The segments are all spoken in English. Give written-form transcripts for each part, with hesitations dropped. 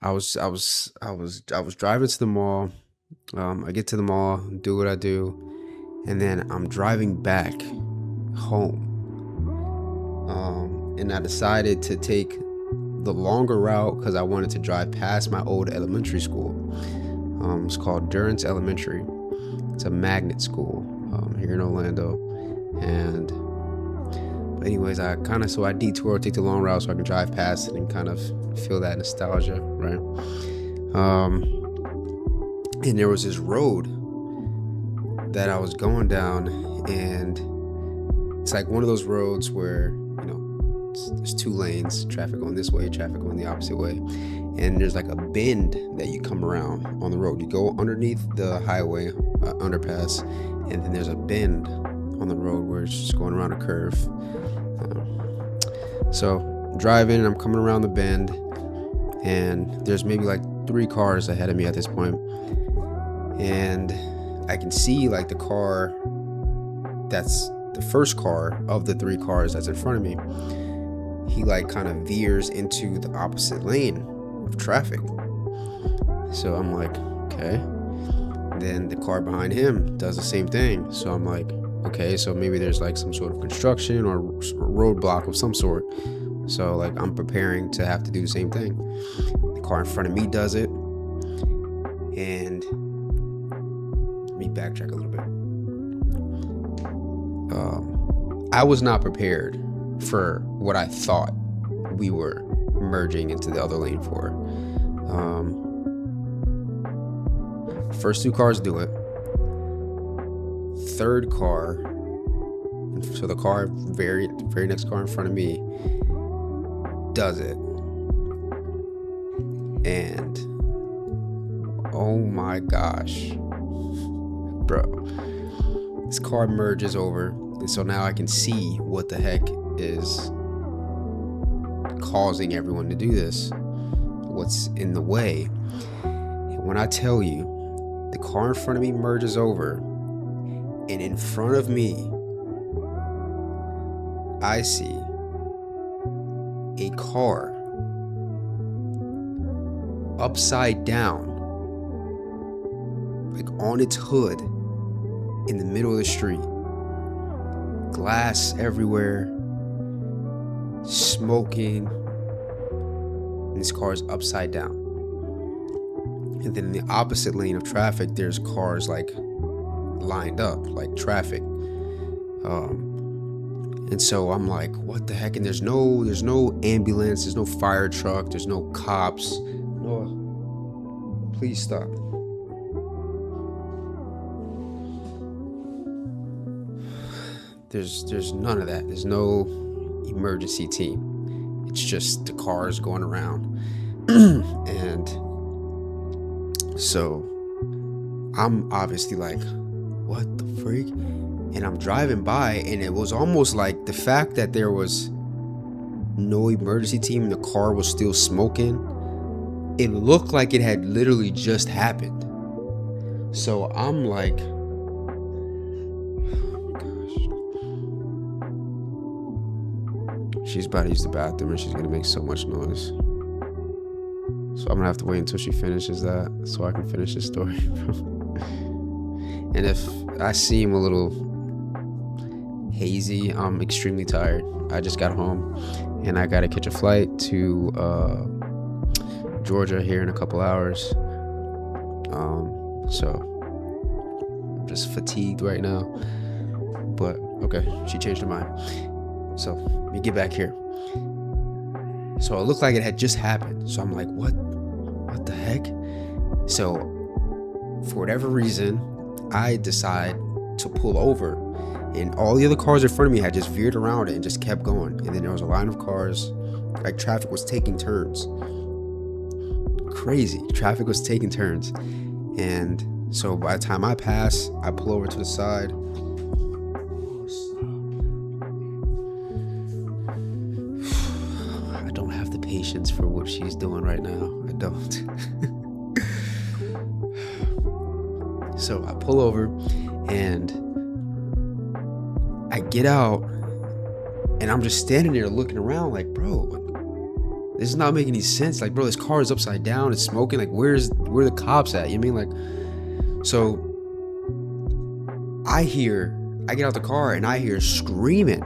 I was driving to the mall. I get to the mall, do what I do, and then I'm driving back home. And I decided to take the longer route because I wanted to drive past my old elementary school. It's called Durance Elementary. It's a magnet school here in Orlando. And but anyways, I detour, take the long route so I can drive past it and kind of feel that nostalgia, right? And there was this road that I was going down, and it's like one of those roads where there's two lanes, traffic going this way, traffic going the opposite way, and there's like a bend that you come around on the road. You go underneath the highway underpass, and then there's a bend on the road where it's just going around a curve. So driving, I'm coming around the bend, and there's maybe like 3 cars ahead of me at this point, and I can see like the car that's the first car of the 3 cars that's in front of me. He like kind of veers into the opposite lane of traffic. So I'm like, okay. Then the car behind him does the same thing. So I'm like, okay, so maybe there's like some sort of construction or roadblock of some sort. So like I'm preparing to have to do the same thing. The car in front of me does it. And let me backtrack a little bit. I was not prepared for what I thought we were merging into the other lane for. First 2 cars do it. Third car, so the car very next car in front of me does it. And oh my gosh, bro, this car merges over, and so now I can see what the heck is causing everyone to do this, what's in the way. And when I tell you, the car in front of me merges over, and in front of me I see a car upside down, like on its hood in the middle of the street, glass everywhere, smoking, and this car is upside down. And then in the opposite lane of traffic, there's cars like lined up, like traffic. And so I'm like, what the heck? And there's no ambulance, there's no fire truck, there's no cops. No, please stop. There's none of that. There's no emergency team. It's just the cars going around. And so I'm obviously like, what the freak? And I'm driving by, and it was almost like the fact that there was no emergency team and the car was still smoking, it looked like it had literally just happened. So I'm like, she's about to use the bathroom and she's gonna make so much noise. So I'm gonna have to wait until she finishes that so I can finish this story. And if I seem a little hazy, I'm extremely tired. I just got home and I gotta catch a flight to Georgia here in a couple hours. So I'm just fatigued right now. But okay, she changed her mind. So let me get back here. So it looked like it had just happened. So I'm like, what the heck? So for whatever reason, I decide to pull over, and all the other cars in front of me had just veered around it and just kept going. And then there was a line of cars, like traffic was taking turns. Crazy, traffic was taking turns. And so by the time I pass, I pull over to the side. Patience for what she's doing right now. I don't. So I pull over and I get out, and I'm just standing there looking around like, bro, this is not making any sense. Like, bro, this car is upside down. It's smoking. Like, where are the cops at? You know what I mean? Like, so I get out the car and I hear screaming.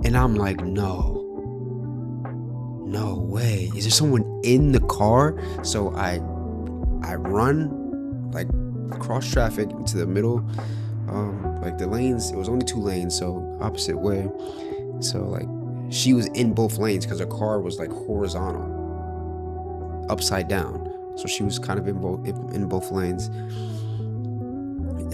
And I'm like, no way. Is there someone in the car? So I run like across traffic into the middle. Like the lanes, it was only 2 lanes, so opposite way. So like she was in both lanes because her car was like horizontal, upside down. So she was kind of in both lanes.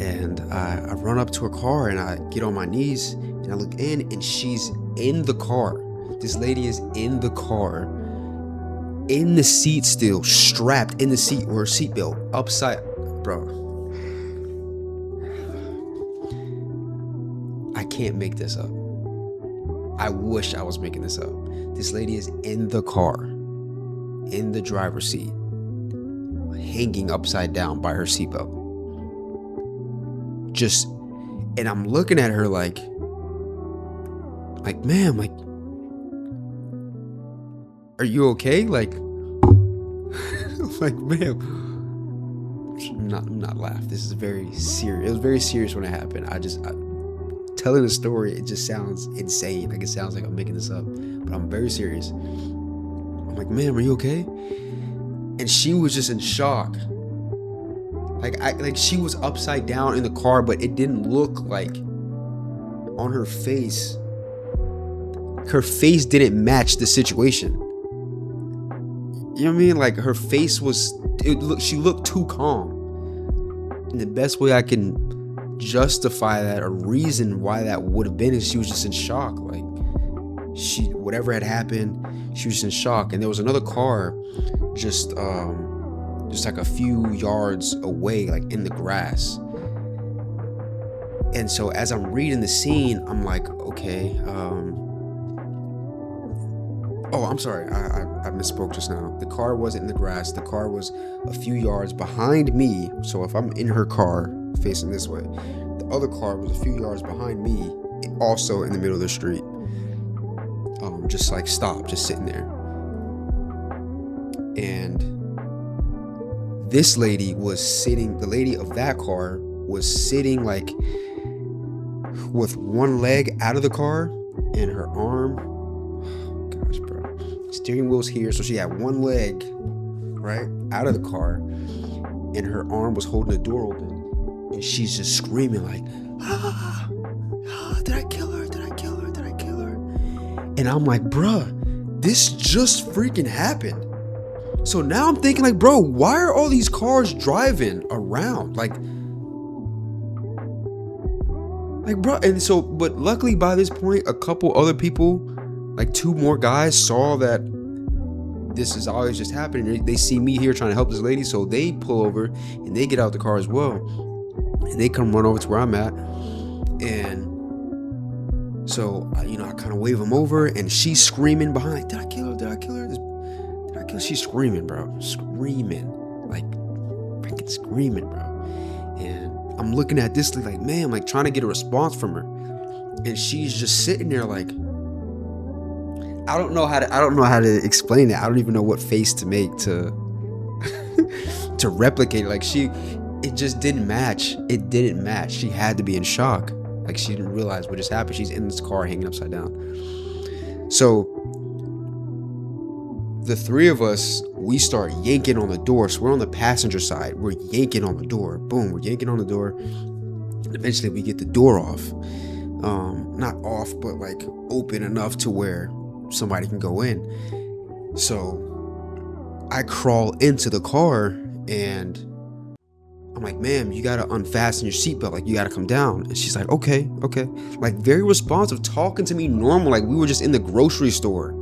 And I run up to her car and I get on my knees and I look in and she's in the car. This lady is in the car, in the seat still, strapped in the seat or her seatbelt, upside, bro. I can't make this up. I wish I was making this up. This lady is in the car, in the driver's seat, hanging upside down by her seatbelt. And I'm looking at her like, ma'am, like, are you okay? Like, like, ma'am, I'm not laughing. This is very serious. It was very serious when it happened. Telling the story, it just sounds insane. Like, it sounds like I'm making this up, but I'm very serious. I'm like, ma'am, are you okay? And she was just in shock. Like she was upside down in the car, but it didn't look like on her face. Her face didn't match the situation. You know what I mean? Like her face she looked too calm. And the best way I can justify that or reason why that would have been is she was just in shock. Like whatever had happened, she was just in shock. And there was another car just like a few yards away, like in the grass. And so as I'm reading the scene, I'm like, okay, oh, I'm sorry, I misspoke just now. The car wasn't in the grass. The car was a few yards behind me. So if I'm in her car facing this way, the other car was a few yards behind me, also in the middle of the street. Just like stopped, just sitting there. And this lady was sitting, the lady of that car was sitting like with one leg out of the car and her arm, oh gosh, bro, steering wheel's here. So she had one leg right out of the car and her arm was holding the door open and she's just screaming like, did I kill her? Did I kill her? Did I kill her? And I'm like, bruh, this just freaking happened. So now I'm thinking like, bro, why are all these cars driving around? Like, bro, and so, but luckily by this point, a couple other people, like 2 more guys saw that this is always just happening. They see me here trying to help this lady. So they pull over and they get out the car as well. And they come run over to where I'm at. And so, I kind of wave them over and she's screaming behind, did I kill her? Did I kill her? She's screaming, bro. Screaming. Like, freaking screaming, bro. And I'm looking at this like, man, like trying to get a response from her. And she's just sitting there like, I don't know how to explain it. I don't even know what face to make to to replicate it. Like it just didn't match. It didn't match. She had to be in shock. Like she didn't realize what just happened. She's in this car hanging upside down. So the 3 of us, we start yanking on the door. So we're on the passenger side. We're yanking on the door. Boom, we're yanking on the door. And eventually we get the door off. Not off, but like open enough to where somebody can go in. So I crawl into the car and I'm like, ma'am, you gotta unfasten your seatbelt. Like, you gotta come down. And she's like, okay. Like, very responsive, talking to me normal. Like we were just in the grocery store.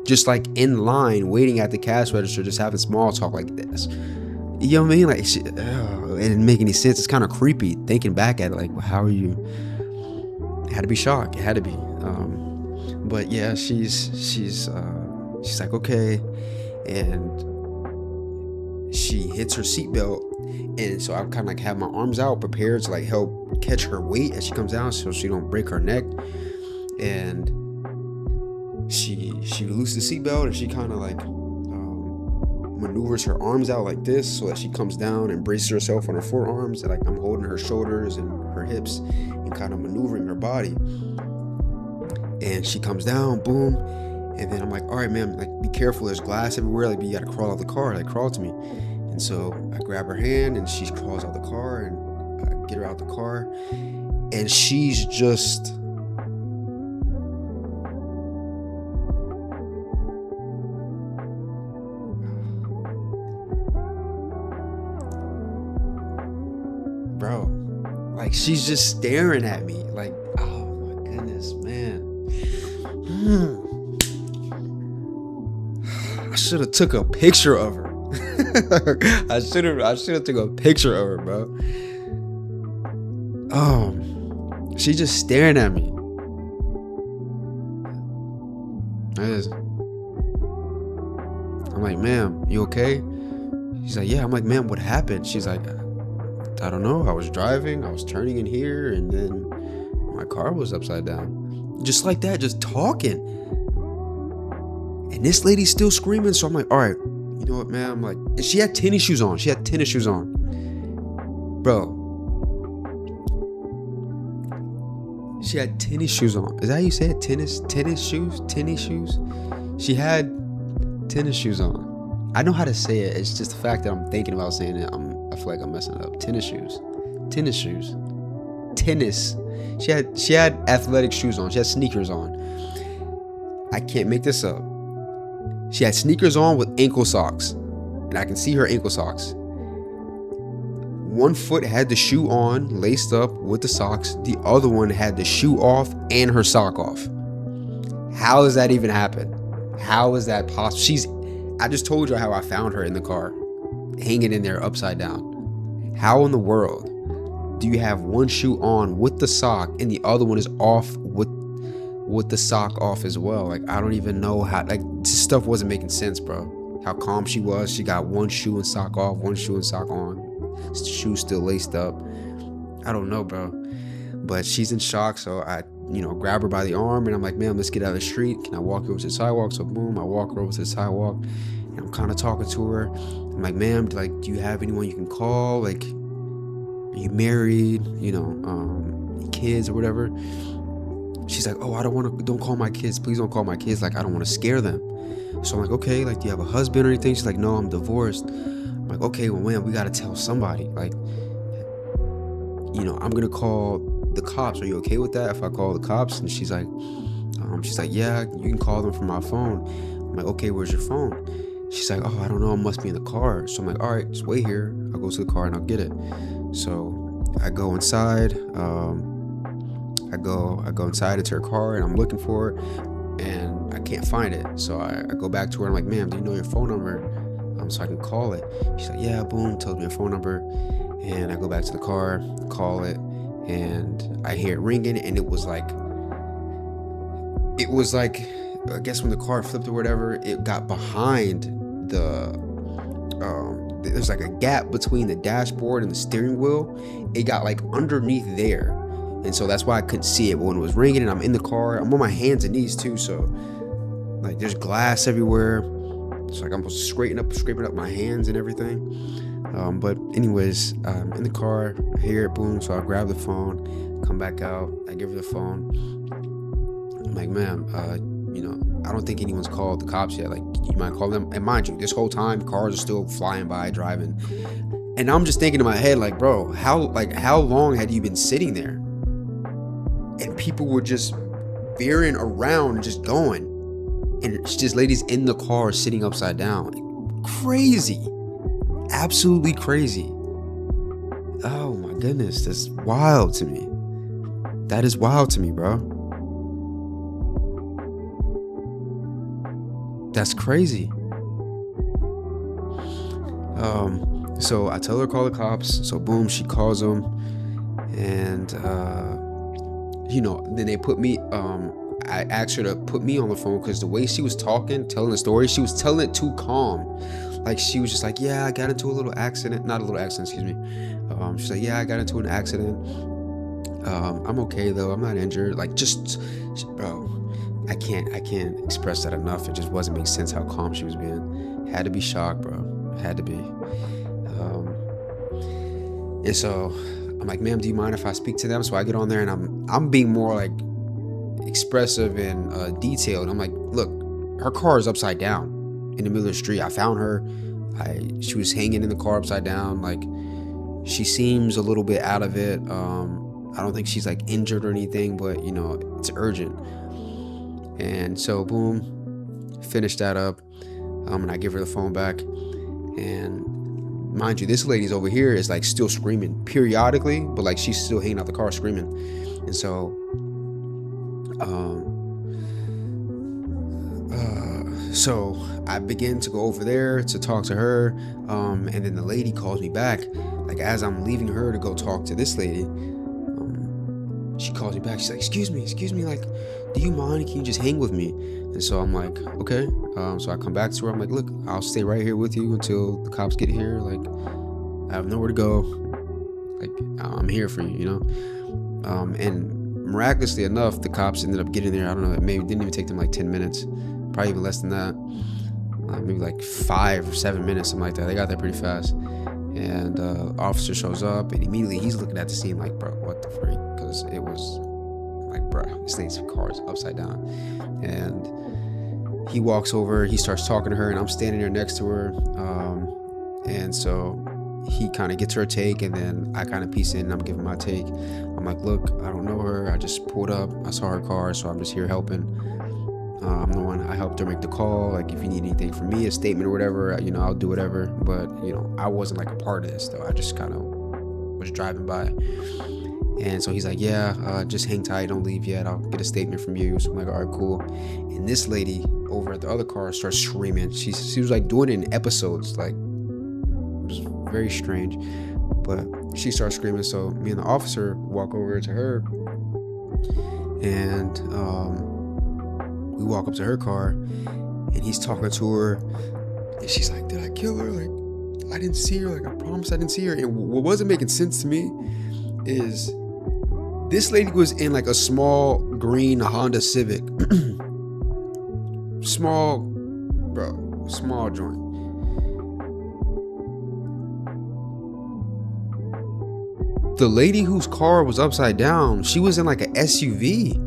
Just like in line, waiting at the cash register, just having small talk like this. You know what I mean? Like, it didn't make any sense. It's kind of creepy thinking back at it. Like, well, how are you? It had to be shock. It had to be. But yeah, she's like, okay, and she hits her seatbelt, and so I kind of like have my arms out, prepared to like help catch her weight as she comes down, so she don't break her neck, and she releases the seatbelt and she kind of like maneuvers her arms out like this so that she comes down and braces herself on her forearms, and like I'm holding her shoulders and her hips and kind of maneuvering her body. And she comes down, boom, and then I'm like, all right, man, like be careful, there's glass everywhere, like you gotta crawl out the car, like crawl to me. And so I grab her hand and she crawls out the car, and I get her out the car, and she's just bro, like she's just staring at me like, oh my goodness, man. I should have took a picture of her. I should have took a picture of her, bro. She's just staring at me. I'm like, ma'am, you okay? She's like, yeah. I'm like, ma'am, what happened? She's like, I don't know. I was driving. I was turning in here, and then my car was upside down. Just like that, just talking. And this lady's still screaming. So I'm like, all right, you know what, man? I'm like, and she had tennis shoes on. Bro. She had tennis shoes on. Is that how you say it? Tennis shoes? She had tennis shoes on. I know how to say it. It's just the fact that I'm thinking about saying it. I feel like I'm messing it up. Tennis shoes. She had athletic shoes on. She had sneakers on. I can't make this up. She had sneakers on with ankle socks, and I can see her ankle socks. One foot had the shoe on, laced up with the socks. The other one had the shoe off and her sock off. How does that even happen? How is that possible? I just told you how I found her in the car, hanging in there upside down. How in the world do you have one shoe on with the sock and the other one is off with the sock off as well? Like, I don't even know how, like, this stuff wasn't making sense, bro. How calm she was. She got one shoe and sock off, one shoe and sock on. Shoe still laced up. I don't know, bro. But she's in shock, so I, grab her by the arm and I'm like, ma'am, let's get out of the street. Can I walk you over to the sidewalk? So boom, I walk her over to the sidewalk and I'm kind of talking to her. I'm like, ma'am, like, do you have anyone you can call? Like, are you married? Kids or whatever? She's like, oh, don't call my kids. Please don't call my kids. Like, I don't want to scare them. So I'm like, okay, like, do you have a husband or anything? She's like, no, I'm divorced. I'm like, okay, well, man, we got to tell somebody. Like, I'm going to call the cops. Are you okay with that if I call the cops? And she's like, yeah, you can call them from my phone. I'm like, okay, where's your phone? She's like, oh, I don't know. It must be in the car. So I'm like, all right, just wait here. I'll go to the car and I'll get it. So I go inside. I go inside into her car and I'm looking for it and I can't find it. So I go back to her and I'm like, ma'am, do you know your phone number? So I can call it. She's like, yeah, boom, tells me her phone number. And I go back to the car, call it, and I hear it ringing, and it was like, I guess when the car flipped or whatever, it got behind there's like a gap between the dashboard and the steering wheel. It got like underneath there. And so that's why I couldn't see it. But when it was ringing and I'm in the car, I'm on my hands and knees too. So like there's glass everywhere. It's like I'm scraping up my hands and everything. But anyways, in the car, I hear it, boom. So I grab the phone, come back out. I give her the phone. I'm like, ma'am, I don't think anyone's called the cops yet. Like, you mind calling them? And mind you, this whole time, cars are still flying by, driving. And I'm just thinking in my head, like, bro, how long had you been sitting there? And people were just veering around and just going. And it's just ladies in the car sitting upside down. Crazy. Absolutely crazy. Oh my goodness. That's wild to me. That is wild to me, bro. That's crazy. So I tell her to call the cops. So boom, she calls them. And, then they put me, I asked her to put me on the phone because the way she was telling the story, she was telling it too calm. Like, she was just like, yeah, I got into a little accident. Not a little accident, excuse me. She's like, yeah, I got into an accident. I'm okay, though. I'm not injured. Like, bro, I can't express that enough. It just wasn't making sense how calm she was being. Had to be shocked, bro. Had to be. And so I'm like, ma'am, do you mind if I speak to them? So I get on there and I'm being more like expressive and detailed. I'm like, look, her car is upside down in the middle of the street. I found her. She was hanging in the car upside down. Like, she seems a little bit out of it. I don't think she's like injured or anything, but you know, it's urgent. And so boom, finish that up. And I give her the phone back. And mind you, this lady's over here is like still screaming periodically, but like she's still hanging out the car screaming. And so so I begin to go over there to talk to her, and then the lady calls me back. Like, as I'm leaving her to go talk to this lady, she calls me back. She's like, excuse me, like, do you mind? Can you just hang with me? And so I'm like, okay. So I come back to her. I'm like, look, I'll stay right here with you until the cops get here. Like, I have nowhere to go. Like, I'm here for you, you know? And miraculously enough, the cops ended up getting there. I don't know, it didn't even take them like 10 minutes. Probably even less than that. Maybe like 5 or 7 minutes, something like that. They got there pretty fast. And officer shows up, and immediately he's looking at the scene like, bro, what the freak? Because it was like, bro, this lady's car is upside down. And he walks over, he starts talking to her, and I'm standing there next to her. And so he kind of gets her take, and then I kind of piece in and I'm giving my take. I'm like, look, I don't know her. I just pulled up. I saw her car, so I'm just here helping. I'm the one, I helped her make the call. Like, if you need anything from me, a statement or whatever, you know, I'll do whatever. But, you know, I wasn't like a part of this though. I just kind of was driving by. And so he's like, yeah, just hang tight, don't leave yet. I'll get a statement from you. So I'm like, all right, cool. And this lady over at the other car starts screaming. She was like doing it in episodes. Like, it was very strange. But she starts screaming. So me and the officer walk over to her. And we walk up to her car, and he's talking to her, and she's like, did I kill her? Like, I didn't see her. Like, I promise I didn't see her. And what wasn't making sense to me is this lady was in like a small green Honda Civic. Small joint. The lady whose car was upside down, she was in like an SUV.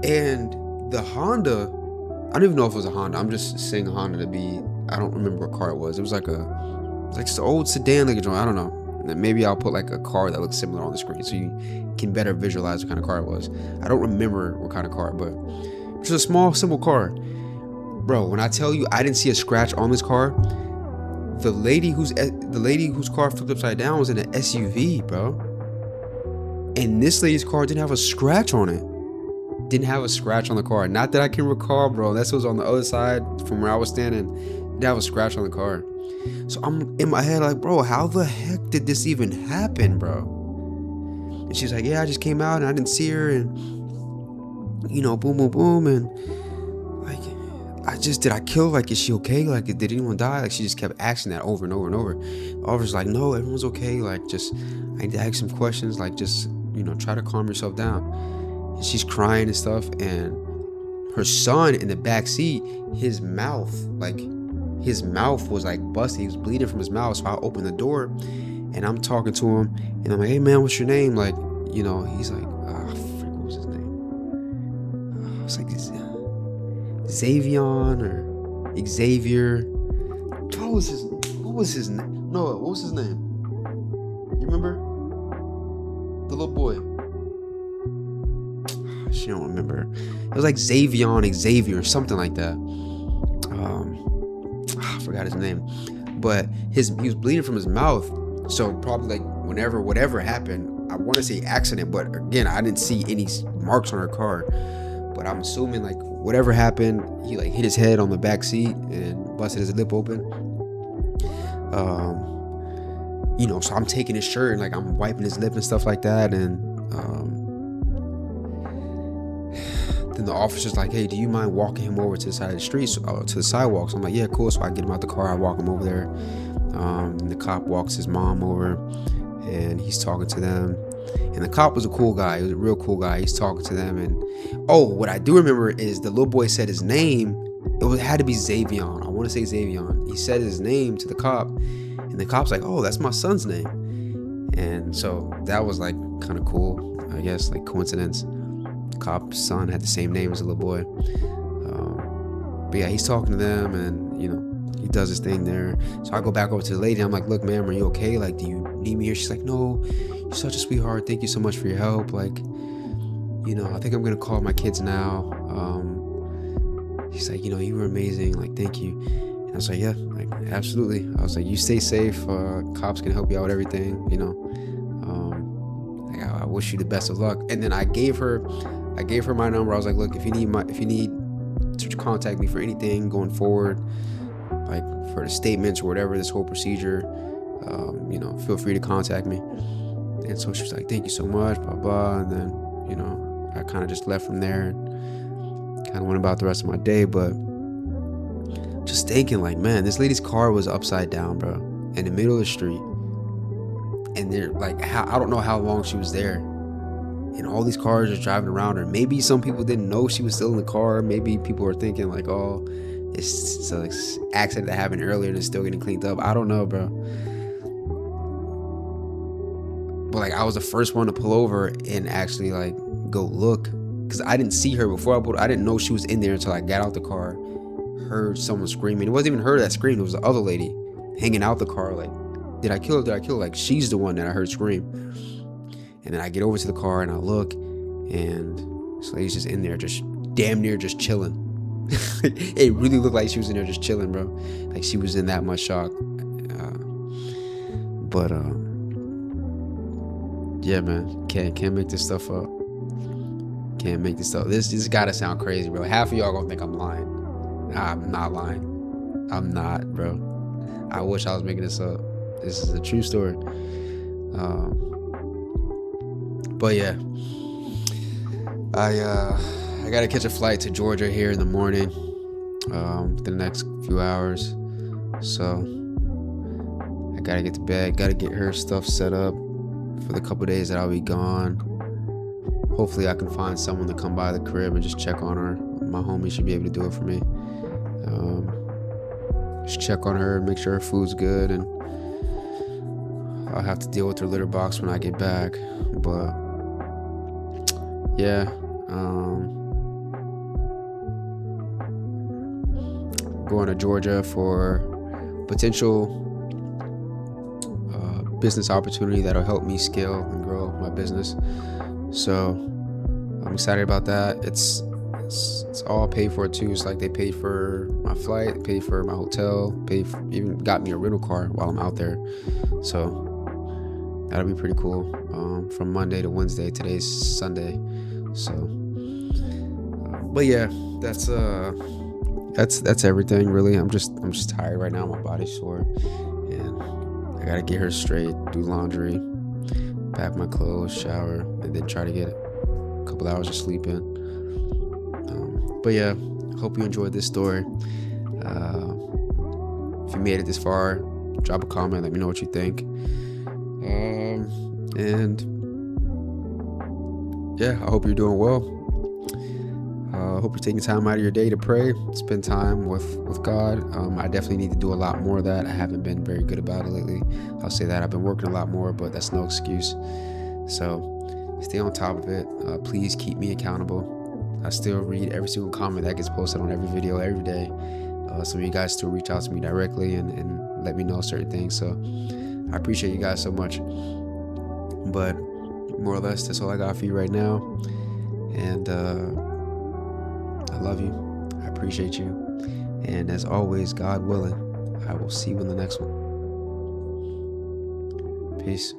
And the Honda, I don't even know if it was a Honda. I'm just saying a Honda to be, I don't remember what car it was. It was like just an old sedan like a joint. I don't know. And maybe I'll put like a car that looks similar on the screen so you can better visualize what kind of car it was. I don't remember what kind of car, but it's a small, simple car. Bro, when I tell you I didn't see a scratch on this car, the lady whose car flipped upside down was in an SUV, bro. And this lady's car didn't have a scratch on it. Didn't have a scratch on the car. Not that I can recall, bro. That was on the other side from where I was standing. Didn't have a scratch on the car. So I'm in my head like, bro, how the heck did this even happen, bro? And she's like, yeah, I just came out and I didn't see her, and you know, boom, boom, boom, and like, did I kill her? Like, is she okay? Like, did anyone die? Like, she just kept asking that over and over and over. The officer's like, no, everyone's okay. Like, just, I need to ask some questions. Like, just, you know, try to calm yourself down. And she's crying and stuff, and her son in the back seat, his mouth was like busted. He was bleeding from his mouth. So I opened the door, and I'm talking to him, and I'm like, hey man, what's your name? Like, you know, he's like, what was his name? It's like this Xavion or Xavier. What was his name? Noah, what was his name? You remember? The little boy. She don't remember. It was like Xavier, something like that. I forgot his name. But he was bleeding from his mouth. So probably like whatever happened, I want to say accident, but again, I didn't see any marks on her car. But I'm assuming like whatever happened, he like hit his head on the back seat and busted his lip open. You know, so I'm taking his shirt and like I'm wiping his lip and stuff like that, and then the officer's like, hey, do you mind walking him over to the side of the street, to the sidewalk? So I'm like, yeah, cool. So I get him out the car, I walk him over there. And the cop walks his mom over, and he's talking to them. And the cop was a cool guy. He was a real cool guy. He's talking to them. And oh, what I do remember is the little boy said his name. It had to be Xavion. I want to say Xavion. He said his name to the cop, and the cop's like, "Oh, that's my son's name." And so that was like kind of cool, I guess, like coincidence. The cop's son had the same name as the little boy. But yeah, he's talking to them, and he does his thing there. So I go back over to the lady. I'm like, "Look, ma'am, are you okay? Like, do you need me here?" She's like, "No, you're such a sweetheart. Thank you so much for your help. Like, I think I'm gonna call my kids now." She's like, "You were amazing. Like, thank you." And I was like, "Yeah, like, absolutely." I was like, "You stay safe. Cops can help you out with everything. Like, I wish you the best of luck." And then I gave her my number. I was like, "Look, if you need to contact me for anything going forward, like for the statements or whatever, this whole procedure, feel free to contact me." And so she was like, "Thank you so much, blah blah." And then I kind of just left from there and kind of went about the rest of my day. But just thinking, like, man, this lady's car was upside down, bro, in the middle of the street. And they're like, I don't know how long she was there, and all these cars are driving around her. Maybe some people didn't know she was still in the car. Maybe people were thinking like, "Oh, it's an accident that happened earlier and it's still getting cleaned up." I don't know, bro. But like, I was the first one to pull over and actually like go look, because I didn't see her before I didn't know she was in there until I got out the car, heard someone screaming. It wasn't even her that screamed. It was the other lady hanging out the car. Like, did I kill her? Did I kill her? Like, she's the one that I heard scream. And then I get over to the car and I look, and this lady's just in there, just damn near just chilling. It really looked like she was in there just chilling, bro. Like she was in that much shock. Yeah, man, can't make this stuff up. Can't make this stuff. This gotta sound crazy, bro. Half of y'all gonna think I'm lying. Nah, I'm not lying. I'm not, bro. I wish I was making this up. This is a true story. But yeah, I gotta catch a flight to Georgia here in the morning, within the next few hours. So I gotta get to bed. Gotta get her stuff set up for the couple days that I'll be gone. Hopefully I can find someone to come by the crib and just check on her. My homie should be able to do it for me. Just check on her, make sure her food's good, and I'll have to deal with her litter box when I get back. But yeah, going to Georgia for potential business opportunity that'll help me scale and grow my business. So I'm excited about that. It's all paid for too. It's like they paid for my flight, paid for my hotel, even got me a rental car while I'm out there. So that'll be pretty cool. From Monday to Wednesday. Today's Sunday. So, but yeah, that's everything really. I'm just tired right now. My body's sore, and I gotta get her straight, do laundry, pack my clothes, shower, and then try to get a couple hours of sleep in. But yeah, hope you enjoyed this story. If you made it this far, drop a comment, let me know what you think. And yeah, I hope you're doing well. I hope you're taking time out of your day to pray, spend time with God. I definitely need to do a lot more of that. I haven't been very good about it lately. I'll say that. I've been working a lot more, but that's no excuse. So stay on top of it. Please keep me accountable. I still read every single comment that gets posted on every video every day. Some of you guys still reach out to me directly and let me know certain things. So I appreciate you guys so much. But more or less, that's all I got for you right now. And I love you. I appreciate you. And as always, God willing, I will see you in the next one. Peace.